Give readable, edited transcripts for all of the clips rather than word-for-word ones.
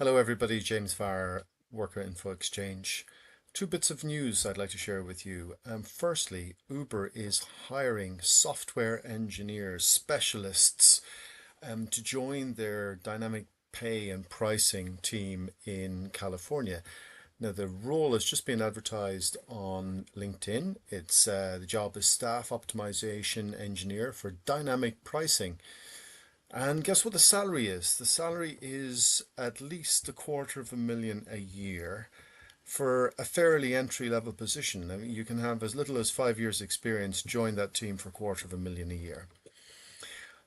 Hello everybody, James Farr, Worker Info Exchange. Two bits of news I'd like to share with you. Firstly, Uber is hiring software engineers, specialists, to join their dynamic pay and pricing team in California. Now, the role has just been advertised on LinkedIn. The job is staff optimization engineer for dynamic pricing. And guess what the salary is? The salary is at least $250,000 a year for a fairly entry level position. I mean, you can have as little as 5 years experience, join that team for $250,000 a year.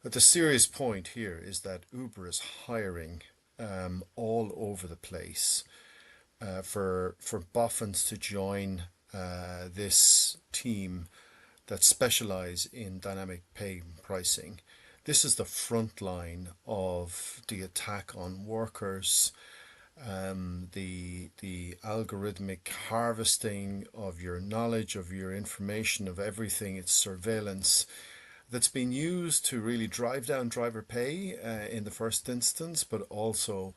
But the serious point here is that Uber is hiring all over the place for boffins to join this team that specialize in dynamic pay pricing. This is the front line of the attack on workers, the algorithmic harvesting of your knowledge, of your information, of everything. It's surveillance that's been used to really drive down driver pay in the first instance, but also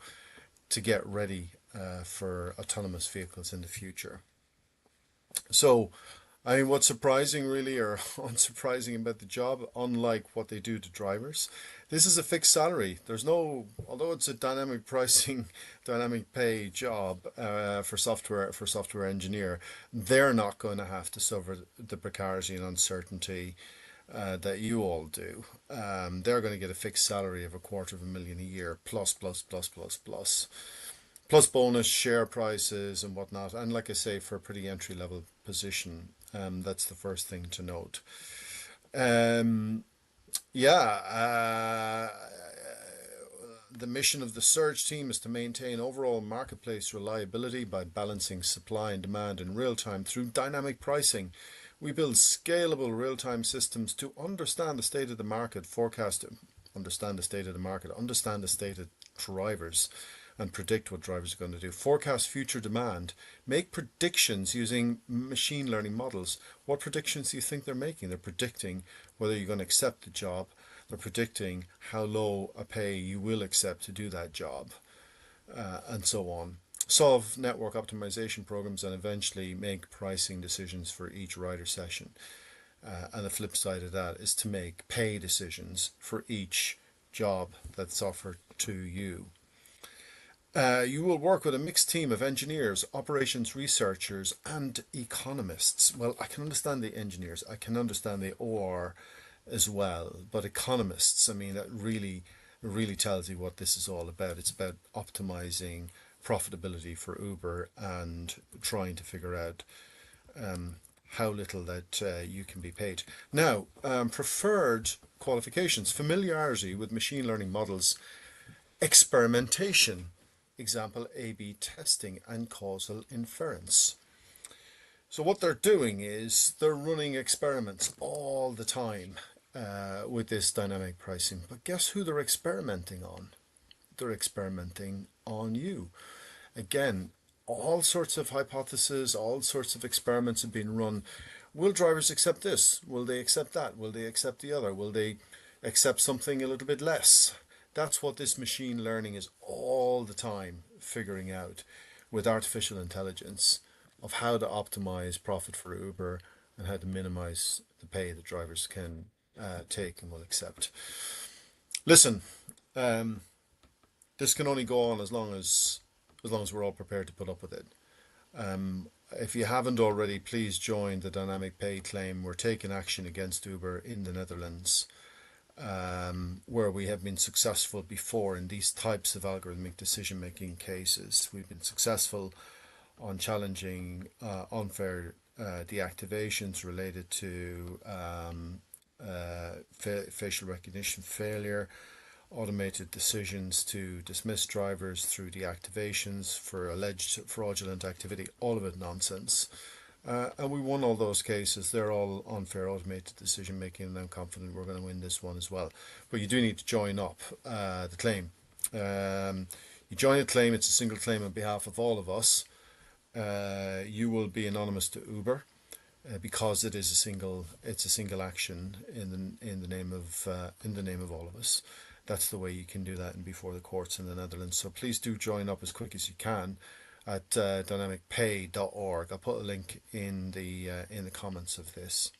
to get ready for autonomous vehicles in the future. So, I mean, what's surprising really or unsurprising about the job, unlike what they do to drivers, this is a fixed salary. There's no, although it's a dynamic pricing, dynamic pay job for software engineer, they're not going to have to suffer the precarity and uncertainty that you all do. They're going to get a fixed salary of $250,000 a year, plus bonus share prices and whatnot. And like I say, for a pretty entry level position, that's the first thing to note. Um, yeah, the mission of the search team is to maintain overall marketplace reliability by balancing supply and demand in real time through dynamic pricing. We build scalable real-time systems to understand the state of the market, understand the state of the market, understand the state of drivers, and predict what drivers are going to do. Forecast future demand. Make predictions using machine learning models. What predictions do you think they're making? They're predicting whether you're going to accept the job. They're predicting how low a pay you will accept to do that job, and so on. Solve network optimization programs and eventually make pricing decisions for each rider session. And the flip side of that is to make pay decisions for each job that's offered to you. You will work with a mixed team of engineers, operations researchers, and economists. Well, I can understand the engineers, I can understand the OR as well, but economists, I mean, that really tells you what this is all about. It's about optimizing profitability for Uber and trying to figure out how little that you can be paid. Now, preferred qualifications: familiarity with machine learning models, experimentation, example A/B testing, and causal inference. So what they're doing is they're running experiments all the time with this dynamic pricing. But guess who they're experimenting on? They're experimenting on you. Again, all sorts of hypotheses, all sorts of experiments have been run. Will drivers accept this? Will they accept that? Will they accept the other? Will they accept something a little bit less? That's what this machine learning is all the time figuring out with artificial intelligence, of how to optimize profit for Uber and how to minimize the pay that drivers can take and will accept. Listen, this can only go on as long as we're all prepared to put up with it. If you haven't already, please join the dynamic pay claim. We're taking action against Uber in the Netherlands, where we have been successful before in these types of algorithmic decision-making cases. We've been successful on challenging unfair deactivations related to facial recognition failure, automated decisions to dismiss drivers through deactivations for alleged fraudulent activity, all of it nonsense. And we won all those cases. They're all unfair automated decision making, and I'm confident we're going to win this one as well. But you do need to join up the claim. You join a claim, it's a single claim on behalf of all of us. You will be anonymous to Uber. Because it's a single action in the name of all of us. that's the way you can do that and before the courts in the Netherlands. So please do join up as quick as you can at dynamicpay.org. I'll put a link in the comments of this.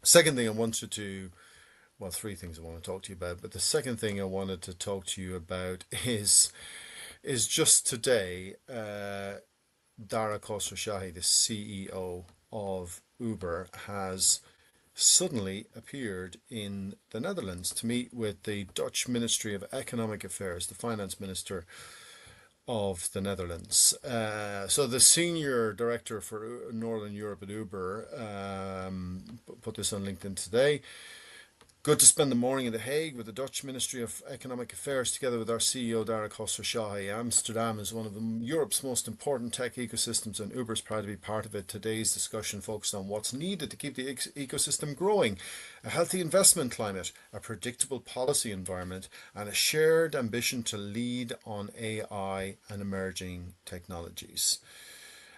Second thing I wanted to, well, three things I want to talk to you about, but the second thing I wanted to talk to you about is just today, Dara Khosrowshahi, the CEO of Uber, has suddenly appeared in the Netherlands to meet with the Dutch Ministry of Economic Affairs, the finance minister of the Netherlands. So the senior director for Northern Europe at Uber put this on LinkedIn today. Good to spend the morning in The Hague with the Dutch Ministry of Economic Affairs together with our CEO, Dara Khosrowshahi. Amsterdam is one of Europe's most important tech ecosystems and Uber is proud to be part of it. Today's discussion focused on what's needed to keep the ecosystem growing, a healthy investment climate, a predictable policy environment, and a shared ambition to lead on AI and emerging technologies.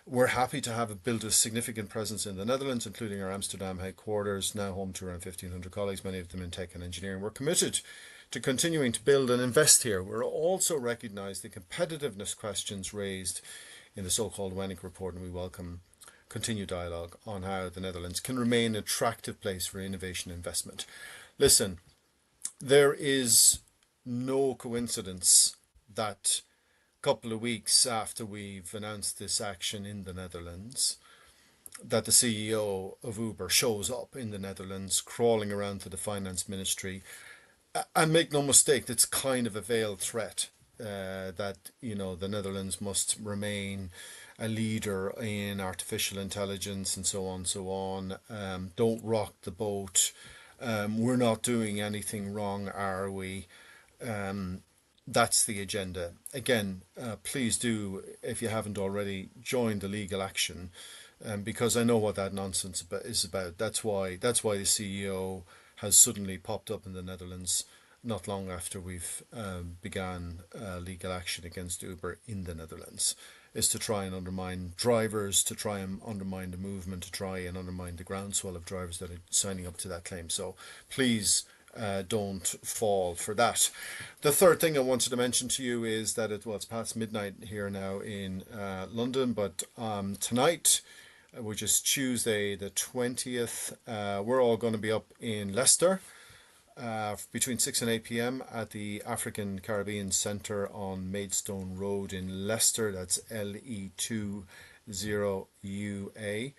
We're happy to have built a significant presence in the Netherlands, including our Amsterdam headquarters, now home to around 1,500 colleagues, many of them in tech and engineering. We're committed to continuing to build and invest here. We're also recognise the competitiveness questions raised in the so-called Wennick report, and we welcome continued dialogue on how the Netherlands can remain an attractive place for innovation and investment. Listen, there is no coincidence that couple of weeks after we've announced this action in the Netherlands, that the CEO of Uber shows up in the Netherlands, crawling around to the finance ministry. And make no mistake, it's kind of a veiled threat that, the Netherlands must remain a leader in artificial intelligence and so on and so on. Don't rock the boat. We're not doing anything wrong, are we? That's the agenda. Again, please do, if you haven't already, join the legal action, because I know what that nonsense is about. That's why the CEO has suddenly popped up in the Netherlands not long after we've began legal action against Uber in the Netherlands, is to try and undermine drivers, to try and undermine the movement, to try and undermine the groundswell of drivers that are signing up to that claim. So please, don't fall for that. The third thing I wanted to mention to you is that it's past midnight here now in London, but tonight, which is Tuesday the 20th, we're all going to be up in Leicester between 6 and 8 p.m. at the African Caribbean Centre on Maidstone Road in Leicester. That's LE20UA.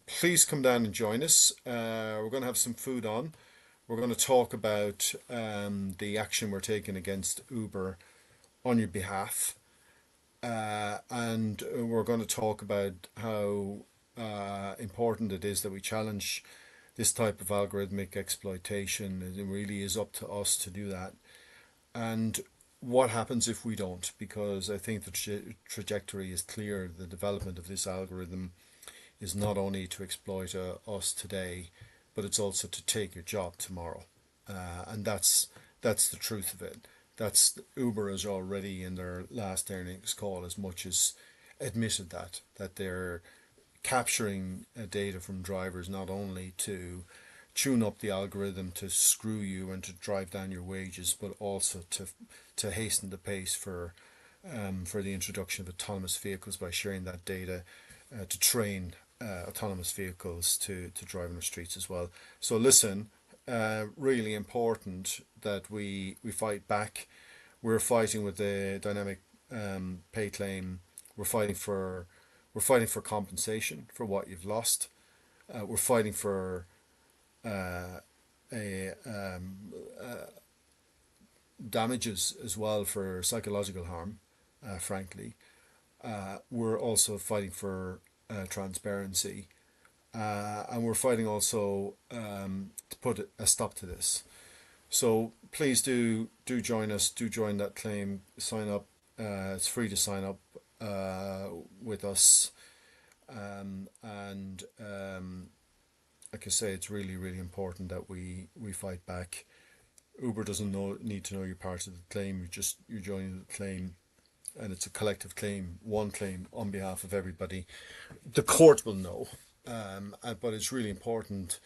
Please come down and join us. We're going to have some food on. We're going to talk about the action we're taking against Uber on your behalf. And we're going to talk about how important it is that we challenge this type of algorithmic exploitation. It really is up to us to do that. And what happens if we don't? Because I think the trajectory is clear. The development of this algorithm is not only to exploit us today, but it's also to take your job tomorrow. And that's the truth of it. Uber is already in their last earnings call as much as admitted that they're capturing data from drivers not only to tune up the algorithm to screw you and to drive down your wages, but also to hasten the pace for the introduction of autonomous vehicles by sharing that data to train autonomous vehicles to drive on the streets as well. So listen, really important that we fight back. We're fighting with the dynamic pay claim. We're fighting for compensation for what you've lost. We're fighting for damages as well for psychological harm, frankly. We're also fighting for transparency, and we're fighting also to put a stop to this. So please do join us. Do join that claim. Sign up. It's free to sign up with us, and like I say, it's really, really important that we fight back. Uber doesn't need to know you're part of the claim. You're joining the claim, and it's a collective claim, one claim on behalf of everybody. The court will know, but it's really important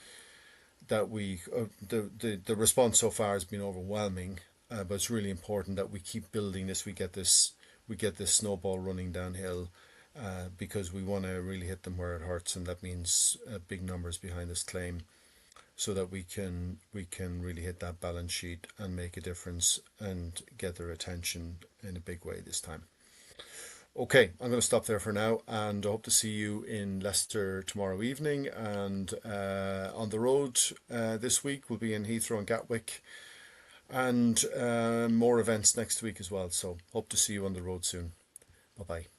that the response so far has been overwhelming, but it's really important that we keep building this. We get this snowball running downhill, because we want to really hit them where it hurts, and that means big numbers behind this claim, so that we can really hit that balance sheet and make a difference and get their attention in a big way this time. Okay, I'm going to stop there for now, and I hope to see you in Leicester tomorrow evening, and on the road this week we'll be in Heathrow and Gatwick, and more events next week as well. So hope to see you on the road soon. Bye bye.